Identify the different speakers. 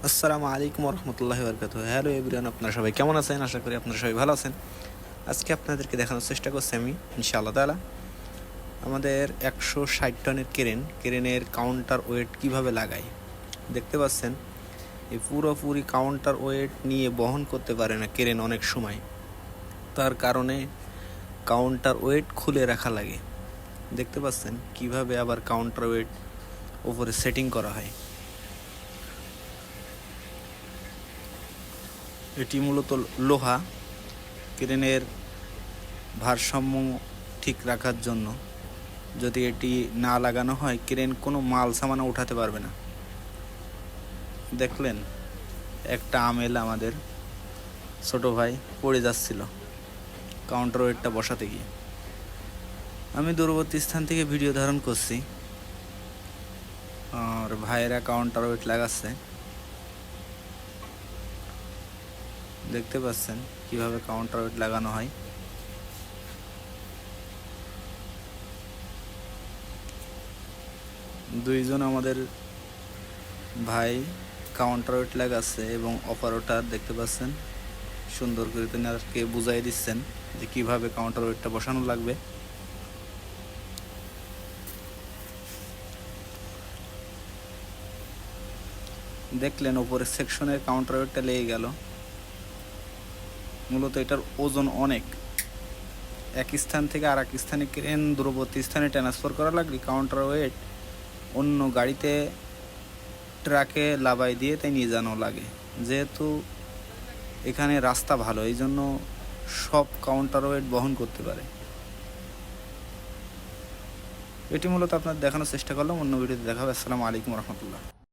Speaker 1: আসসালামু আলাইকুম রহমতুল্লাহি বারকাতুহু। হ্যালো এভরিওয়ান, আপনারা সবাই কেমন আছেন? আশা করি আপনারা সবাই ভালো আছেন। আজকে আপনাদেরকে দেখানোর চেষ্টা করছি আমি ইনশাআল্লাহ তাআলা আমাদের 160 টনের ক্রেনের কাউন্টার ওয়েট কিভাবে লাগাই। দেখতে পাচ্ছেন এই পুরোপুরি কাউন্টার ওয়েট নিয়ে বহন করতে পারে না ক্রেন অনেক সময়, তার কারণে কাউন্টার ওয়েট খুলে রাখা লাগে। দেখতে পাচ্ছেন কিভাবে আবার কাউন্টার ওয়েট উপরে সেটিং করা হয়। এটি মূলত লোহা ক্রেনের ভারসাম্য ঠিক রাখার জন্য। যদি এটি না লাগানো হয় ক্রেন কোনো মাল সামানা উঠাতে পারবে না। দেখলেন একটা আমেল আমাদের ছোট ভাই পড়ে যাচ্ছিল কাউন্টার ওয়েটটা বসাতে গিয়ে। আমি দূরবর্তী স্থান থেকে ভিডিও ধারণ করছি আর ভাইয়েরা কাউন্টার ওয়েট লাগাচ্ছে। দেখতে পাচ্ছেন কিভাবে কাউন্টার ওয়েট লাগানো হয়। দুইজন আমাদের ভাই কাউন্টার ওয়েট লাগাচ্ছে এবং অপারেটর দেখতে পাচ্ছেন সুন্দর করে তেনাকে বুঝাই দিচ্ছেন যে কিভাবে কাউন্টার ওয়েটটা বসানো লাগবে। দেখলেন ওপরের সেকশনের কাউন্টার ওয়েটটা লেগে গেল। মূলত এটার ওজন অনেক, এক স্থান থেকে আর এক স্থানে ক্রেন দূরবর্তী স্থানে ট্রান্সফার করা লাগলে কাউন্টার ওয়েট অন্য গাড়িতে ট্রাকে লাবাই দিয়ে তাই নিয়ে যাওয়া লাগে। যেহেতু এখানে রাস্তা ভালো, এই জন্য সব কাউন্টার ওয়েট বহন করতে পারে। এটি মূলত আপনার দেখানোর চেষ্টা করলাম। অন্য ভিডিওতে দেখা হবে। আসসালামু আলাইকুম রহমতুল্লাহ।